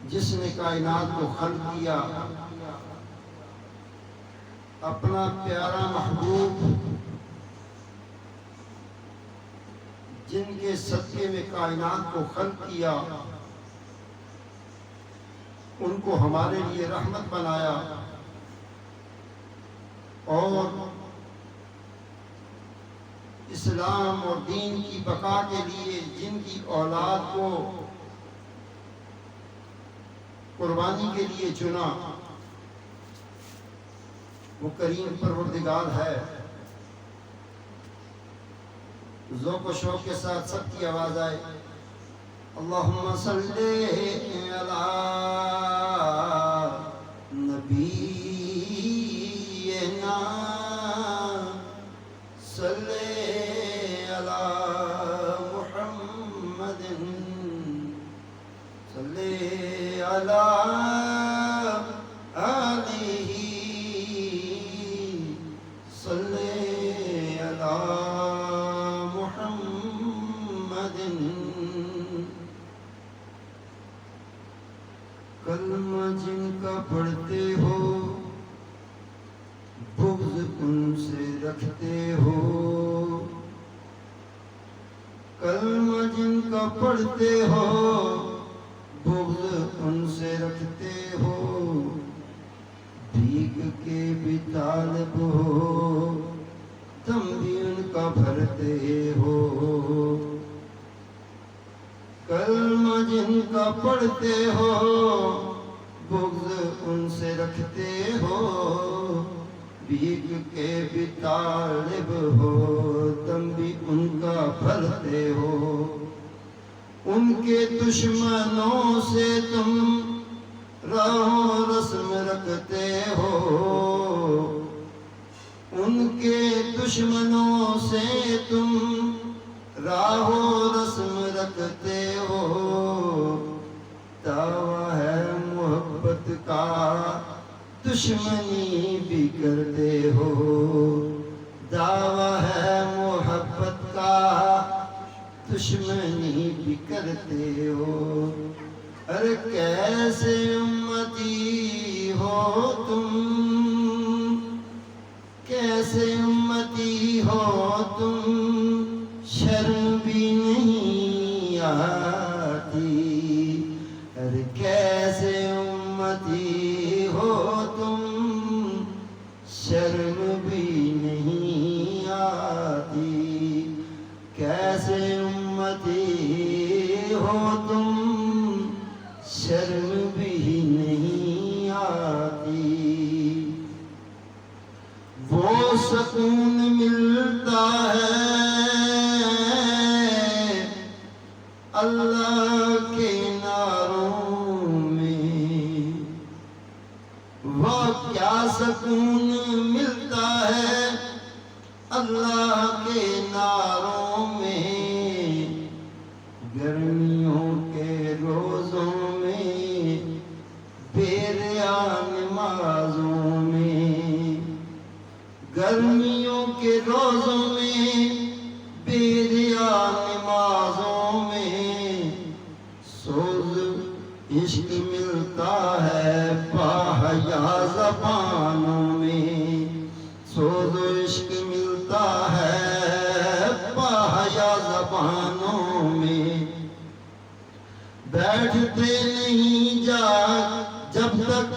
جس نے کائنات کو خلق کیا، اپنا پیارا محبوب جن کے صدقے میں کائنات کو خلق کیا، ان کو ہمارے لیے رحمت بنایا، اور اسلام اور دین کی بقا کے لیے جن کی اولاد کو قربانی کے لیے چنا، وہ کریم پروردگار ہے۔ ذوق و شوق کے ساتھ سب کی آواز آئے، اللہم صلی علی نبینا صلی علی محمد صلی علی آلہ صلی علی محمد۔ کلمہ جن کا پڑھتے ہو بغض ان سے رکھتے ہو، کلمہ جن کا پڑھتے ہو بغض ان سے رکھتے ہو، بھیگ کے بھی طالب ہو دم بھی ان کا بھرتے ہو، کلمہ جن کا پڑھتے ہو بغض ان سے رکھتے ہو، بھیگ کے بھی طالب ہو دم بھی ان کا بھرتے ہو، ان کے دشمنوں سے تم راہ و رسم رکھتے ہو، ان کے دشمنوں سے تم راہ و رسم رکھتے ہو، دعویٰ ہے محبت کا دشمنی بھی کرتے ہو، دعویٰ ہے محبت کا دشمنی بھی کرتے ہو، ارے کیسے امتی ہو تم، کیسے امتی ہو تم، شرم بھی نہیں آتی، ارے کیسے امتی ہو تم، شرم بھی نہیں آتی، کیسے امتی ہو تم، شرم بھی نہیں آتی۔ وہ سکون ملتا ہے اللہ کے ناروں میں، وہ کیا سکون ملتا ہے اللہ کے ناروں میں، گرمیوں کے روزوں میں بے ریا نمازوں میں، گرمیوں کے روزوں میں بے ریا نمازوں میں، سوز عشق ملتا ہے باحیا زبانوں میں، سوز عشق ملتا ہے باحیا زبانوں میں، بیٹھتے نہیں جب تک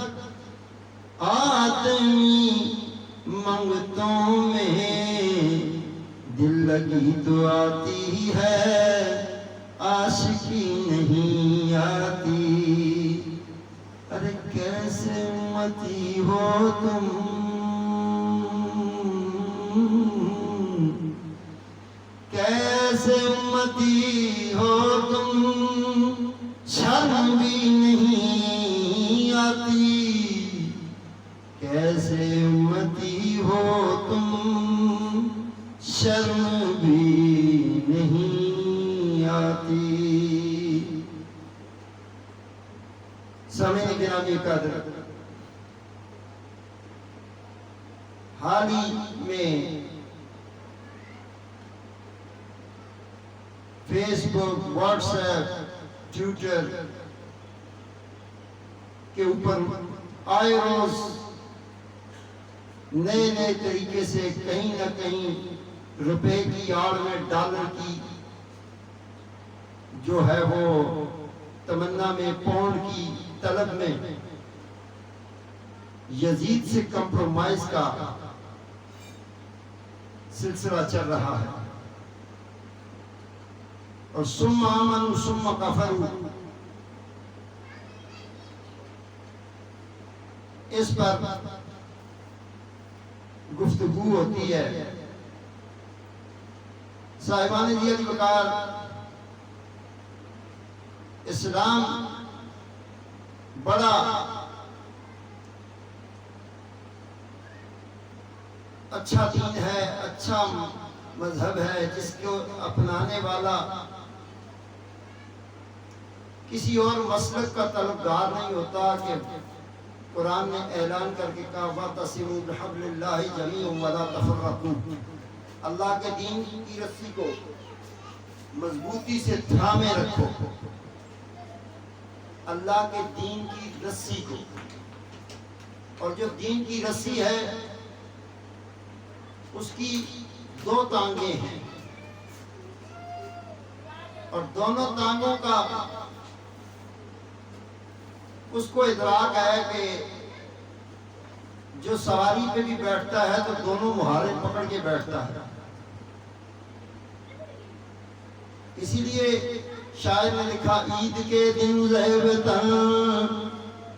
آدمی منگتوں میں، دل لگی تو آتی ہے عاشقی نہیں آتی، ارے کیسے امتی ہو تم، کیسے امتی ہو تم، شرم بھی نہیں آتی، کیسے امتی ہو تم، شرم بھی نہیں آتی۔ سامعین گرامی قدر، حال ہی میں فیس بک، واٹس ایپ، ٹویٹر کے اوپر آئے روز نئے نئے طریقے سے کہیں نہ کہیں روپے کی آڑ میں ڈالر کی جو ہے وہ تمنا میں، پاؤنڈ کی طلب میں یزید سے کمپرومائز کا سلسلہ چل رہا ہے. اور ثم آمنوا ثم کفروا، اس پر گفتگو ہوتی ہے. صاحبان دی علی وقار، اسلام بڑا اچھا دین ہے، اچھا مذہب ہے، جس کو اپنانے والا کسی اور مسلک کا طلبگار نہیں ہوتا. کہ قرآن نے اعلان کر کے کہا وَاعْتَصِمُوا بِحَبْلِ اللَّهِ جَمِيعًا وَلَا تَفَرَّقُوا، اللہ کے دین کی رسی کو مضبوطی سے تھامے رکھو، اللہ کے دین کی رسی کو. اور جو دین کی رسی ہے اس کی دو ٹانگیں ہیں، اور دونوں ٹانگوں کا اس کو ادراک ہے کہ جو سواری پہ بھی بیٹھتا ہے تو دونوں مہارے پکڑ کے بیٹھتا ہے. اسی لیے شاعر نے لکھا عید کے دن زیبتاً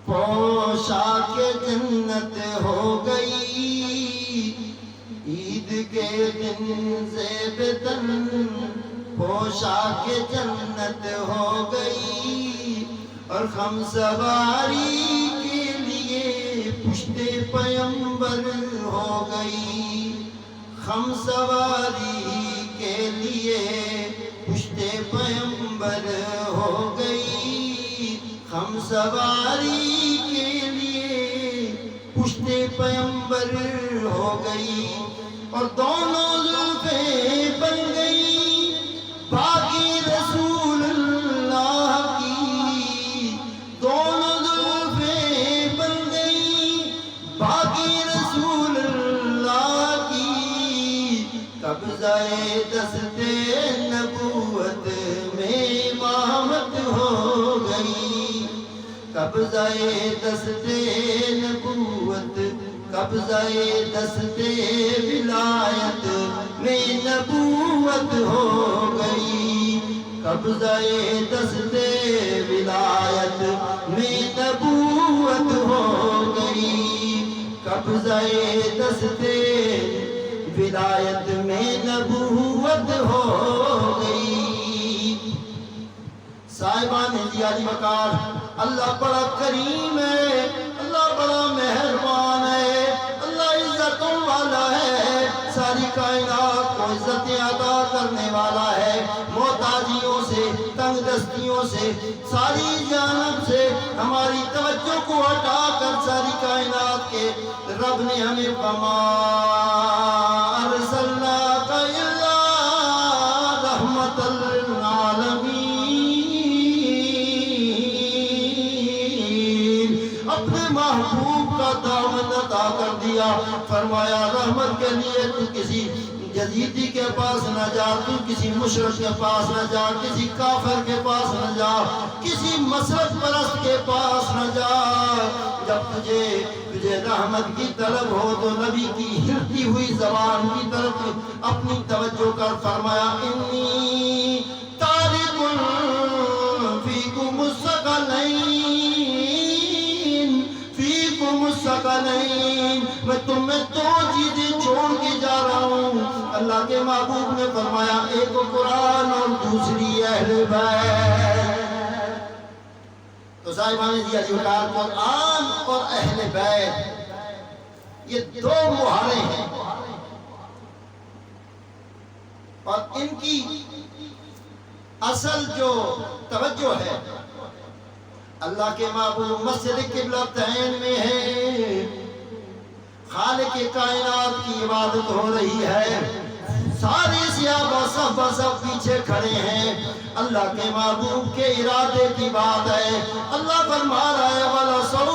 پوشاک جنت ہو گئی، عید کے دن زیبتاً پوشاک جنت ہو گئی، اور خم سواری کے لیے پشت پیمبر ہو گئی، خم سواری کے لیے پشت پیمبر ہو گئی، خم سواری کے لیے پشت پیمبر ہو گئی. اور دونوں زلفیں بن گئی باقی رسول اللہ کی، دونوں زلفیں بن گئی باقی رسول اللہ کی. قبضہ دست نبوت میں امامت ہو گئی، قبضہ دست نبوت، قبضہ دست ولایت میں نبوت ہو گئی، قبضہ دست ولایت میں نبوت ہو گئی، قبضہ دست ولایت میں نبوت ہو گئی. صاحبان دی علی وقار، اللہ بڑا کریم ہے، اللہ بڑا مہربان ہے، اللہ عزتوں والا ہے، ساری کائنات کو عزتیں عطا کرنے والا ہے. محتاجیوں سے، تنگ دستیوں سے، ساری جانب سے ہماری توجہ کو ہٹا کر ساری کائنات کے رب نے ہمیں وما ارسلناک الا رحمۃ للعالمین، اپنے محبوب کا دامن عطا کر دیا. فرمایا رحمت کے لیے تو کسی یزیدی کے پاس نہ جا، تو کسی مشرک کے پاس نہ جا، کسی کافر کے پاس نہ جا، کسی مسلک پرست کے پاس نہ جا. جب تجھے رحمت کی طلب ہو تو نبی کی ہلتی ہوئی زبان کی طرف اپنی توجہ کر. فرمایا انی تارک فیکم الثقلین، فیکم الثقلین، میں تم میں دو چیزیں چھوڑ کے جا رہا ہوں. اللہ کے محبوب نے فرمایا ایک قرآن اور دوسری اہل بیت. تو صاحبان دی علی وقار، قرآن اور اہل بیت یہ دو مہارے ہیں، اور ان کی اصل جو توجہ ہے اللہ کے محبوب مسجد قبلتین میں ہے. خالق کائنات کی عبادت ہو رہی ہے، سارے صحابہ صف پیچھے کھڑے ہیں. اللہ کے محبوب کے ارادے کی بات ہے. اللہ فرما رہا ہے وَلَسَوْفَ